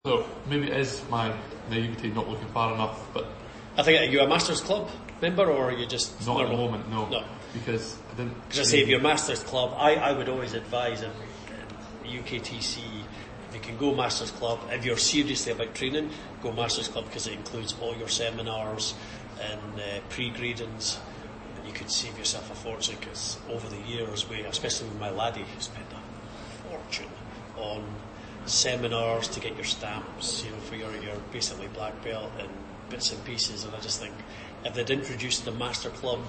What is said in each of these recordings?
So maybe it is my naivety not looking far enough, but I think, are you a Masters Club member, or are you just not normal? at the moment, no. Because I didn't. Because I say, if you're Masters Club, I would always advise in UKTC, if you can go Masters Club, if you're seriously about training, go Masters Club, because it includes all your seminars and pre-gradings. You could save yourself a fortune, because over the years, especially with my laddie, who spent a fortune on seminars to get your stamps, for your basically black belt and bits and pieces. And I just think if they'd introduced the Master Club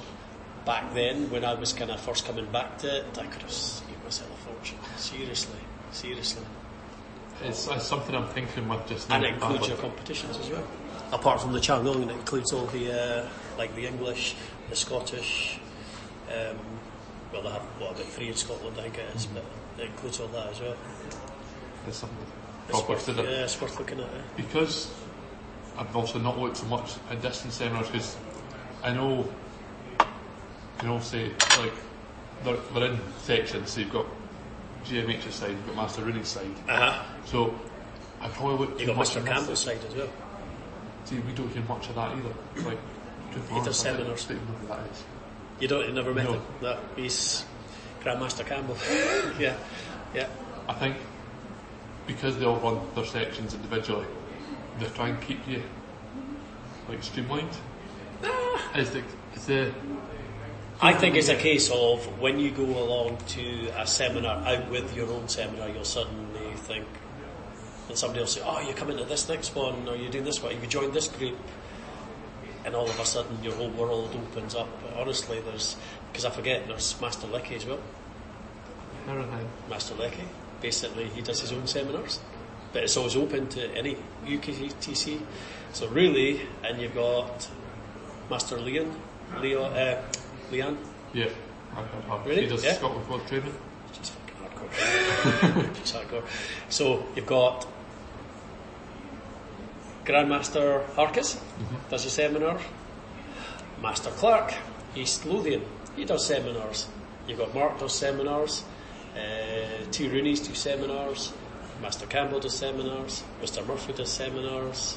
back then, when I was kind of first coming back to it, I could have saved myself a fortune. Seriously. It's something I'm thinking with just now. And it includes your competitions as well. Apart from the Chalngong, it includes all the like the English, the Scottish. Well, they have about 3 in Scotland, I think it is, but it includes all that as well. There's something it's worth looking at. Because I've also not looked so much at distance seminars, because I know you can all say like they're in sections. So you've got GMH's side, you've got Master Rooney's side. So I probably looked. You've got Mr. Campbell's side as well. See, we don't hear much of that either. Like, he does seminars. I don't know who that is. You never met him? No, he's Grandmaster Campbell. yeah. I think because they all run their sections individually, they try and keep you like streamlined. I think it's a case of when you go along to a seminar out with your own seminar, you'll suddenly think, and somebody will say, "Oh, you're coming to this next one, or you're doing this one, you joined this group," and all of a sudden your whole world opens up. But honestly, because I forget, there's Master Lecky as well. Master Lecky, basically, he does his own seminars, but it's always open to any UKTC. So really, and you've got Master Leon. Yeah, really? He does Scotland World Training. She's fucking hardcore. She's hardcore. So you've got Grandmaster Harkis, does a seminar. Master Clark, East Lothian, he does seminars. You've got Mark does seminars. T. Rooney's do seminars. Master Campbell does seminars. Mr. Murphy does seminars.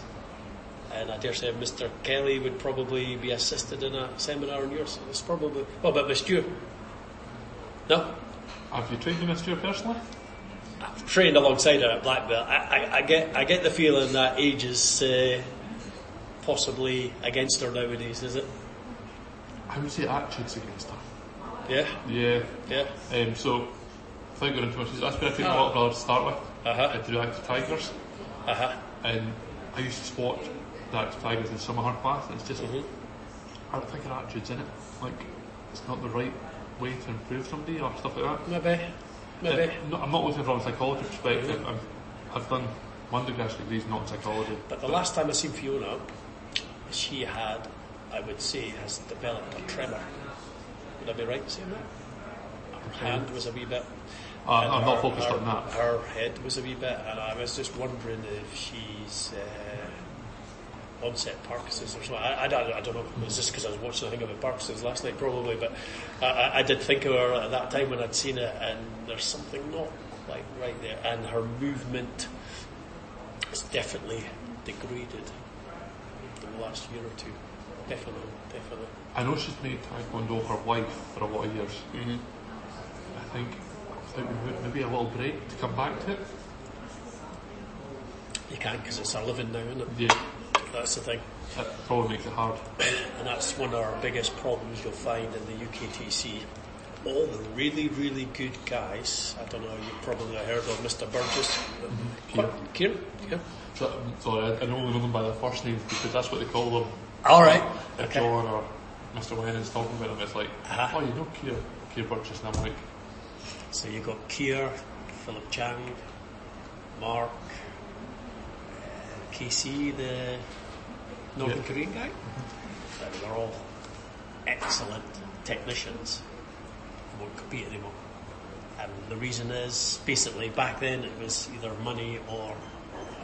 And I dare say Mr. Kelly would probably be assisted in a seminar in yours. It's probably... What about Miss Stewart? No? Have you trained with Miss Stewart personally? I've trained alongside her at Black Belt. I get the feeling that age is possibly against her nowadays, is it? I would say attitude's against her. Yeah? Yeah. So, without going into much, that's where I trained a lot of brothers to start with. At the Active Tigers. And I used to spot the Active Tigers in some of her class, and it's just, I don't think her attitude's in it. Like, it's not the right way to improve somebody or stuff like that. Maybe. I'm not looking from a psychology perspective. I've done undergraduate degrees not in psychology. But the last time I seen Fiona, she had, I would say, has developed a tremor. Would I be right in saying that? Her hand was a wee bit. I'm not focused on that. Her head was a wee bit, and I was just wondering if she's onset Parkinson's or something. I don't know. It was just because I was watching a thing about Parkinson's last night, probably. But I did think of her at that time when I'd seen it, and there's something not quite right there. And her movement is definitely degraded in the last year or two. Definitely. I know she's made Taekwondo her life for a lot of years. I think maybe a little break to come back to it. You can, because it's a living now, isn't it? Yeah. That's the thing. That probably makes it hard. And that's one of our biggest problems you'll find in the UKTC. All the really, really good guys, I don't know, you've probably heard of Mr. Burgess. Kieran? Yeah. Sorry, I only know them by their first names because that's what they call them. Alright. If John or Mr. Lennon's talking about them, it's like, oh, you know Keir Burgess, and I'm like... So you've got Keir, Philip Chang, Mark, KC, the Northern Korean guy. They're all excellent technicians. Won't compete anymore. And the reason is, basically, back then it was either money or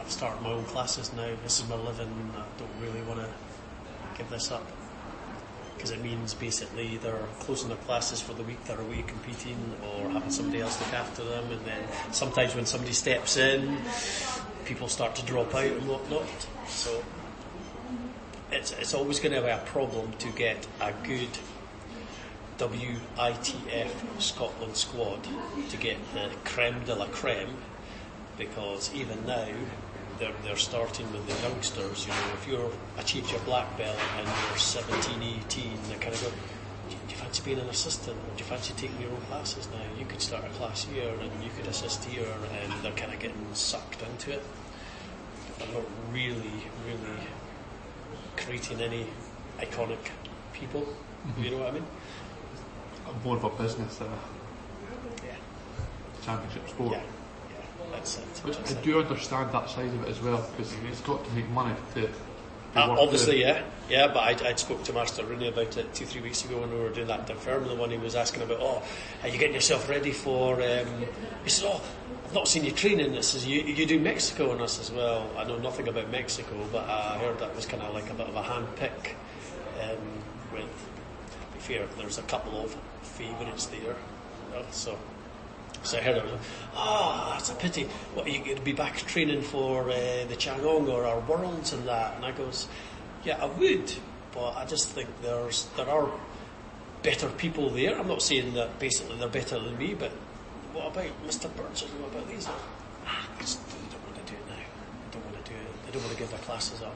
I've started my own classes now. This is my living. I don't really want to give this up. Because it means basically they're closing their classes for the week they're away competing or having somebody else look after them, and then sometimes when somebody steps in, people start to drop out and whatnot. So it's always going to be a problem to get a good WITF Scotland squad to get the creme de la creme, because even now they're starting with the youngsters. You know, if you're achieved your black belt and you're 17, 18, they kind of go, do you fancy being an assistant, or do you fancy taking your own classes now? You could start a class here and you could assist here, and they're kind of getting sucked into it. They're not really creating any iconic people. Mm-hmm. You know what I mean? More of a business championship sport. Yeah, that's it. But I do understand that side of it as well, because it's got to make money to obviously, yeah. But I spoke to Master Rooney about it 2-3 weeks ago when we were doing that Dunfermline, the one he was asking about. Are you getting yourself ready for? He said, I've not seen you training. This is you do Mexico, and I says, well, I know nothing about Mexico, but I heard that was kind of like a bit of a hand pick. With, to be fair, there's a couple of favourites there, you know, so I heard it was, that's a pity. What, are you going to be back training for the Chang'an or our Worlds and that? And I goes, yeah, I would, but I just think there are better people there. I'm not saying that basically they're better than me, but what about Mr. Burgess? What about these? I just don't want to do it now. I don't want to do it. They don't want to give their classes up.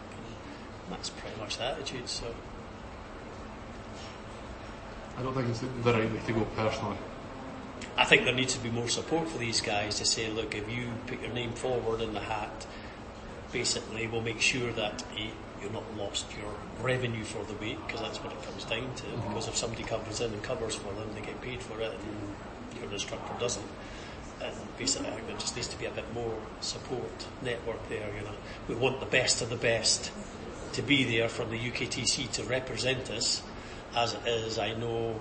And that's pretty much the attitude, so. I don't think it's the right way to go personally. I think there needs to be more support for these guys to say, look, if you put your name forward in the hat, basically we'll make sure that you're not lost your revenue for the week, because that's what it comes down to. Mm-hmm. Because if somebody comes in and covers for them, they get paid for it, and your instructor doesn't. And basically, I think there just needs to be a bit more support network there. You know, we want the best of the best to be there from the UKTC to represent us. As it is, I know,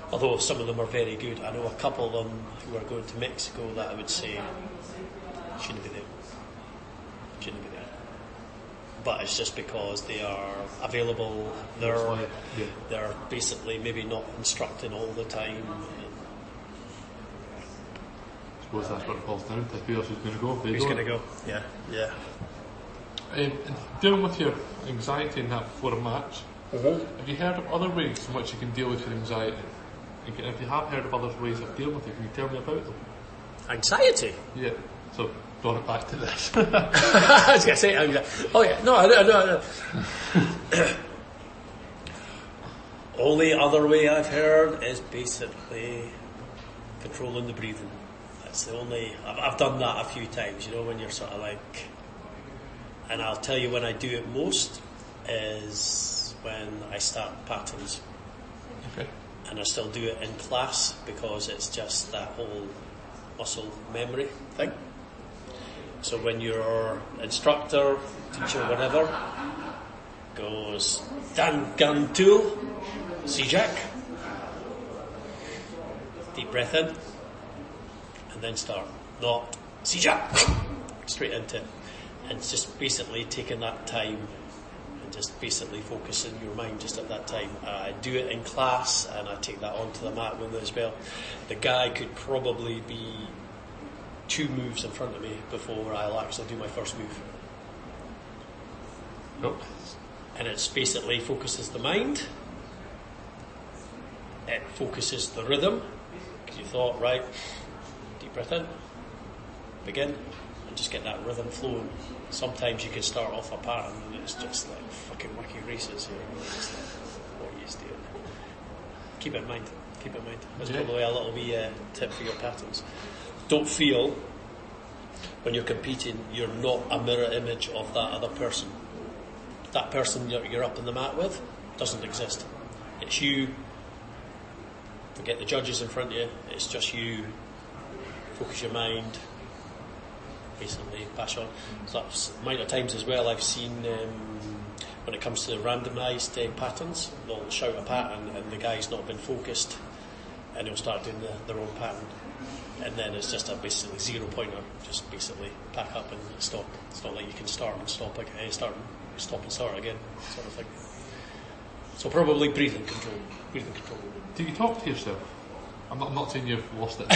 although some of them are very good, I know a couple of them who are going to Mexico that I would say shouldn't be there. But it's just because they are available, they're basically maybe not instructing all the time. I suppose that's what it falls down to. Who else is going to go? Who's going to go? Yeah. And dealing with your anxiety in that before a match, have you heard of other ways in which you can deal with your anxiety? And if you have heard of other ways of dealing with it, can you tell me about them? Anxiety? Yeah. So, brought it back to this. I was going to say anxiety. Oh yeah, no. Only other way I've heard is basically controlling the breathing. That's the only... I've done that a few times, you know, when you're sort of like... And I'll tell you when I do it most is when I start patterns. Okay. And I still do it in class because it's just that whole muscle memory thing. So when your instructor, teacher, whatever, goes Dan Gun Tool, C-Jack, deep breath in, and then start. Not C-Jack, straight into it. And it's just basically taking that time and just basically focusing your mind just at that time. I do it in class and I take that onto the mat with me as well. The guy could probably be 2 moves in front of me before I'll actually do my first move. Nope. And it's basically focuses the mind, it focuses the rhythm, because you thought, right, deep breath in, begin, and just get that rhythm flowing. Sometimes you can start off a pattern and it's just like fucking wacky races here. It's like, what are you doing? Keep it in mind. That's probably a little wee tip for your patterns. Don't feel when you're competing you're not a mirror image of that other person. That person you're up in the mat with doesn't exist. It's you. Forget the judges in front of you. It's just you. Focus your mind. Basically, pass on. So that's the amount of times as well I've seen when it comes to randomised patterns, they'll shout a pattern and the guy's not been focused, and he'll start doing their own pattern. And then it's just a basically 0 pointer, just basically pack up and stop. It's not like you can start and stop again, stop and start again, sort of thing. So probably breathing control. Do you talk to yourself? I'm not saying you've lost it.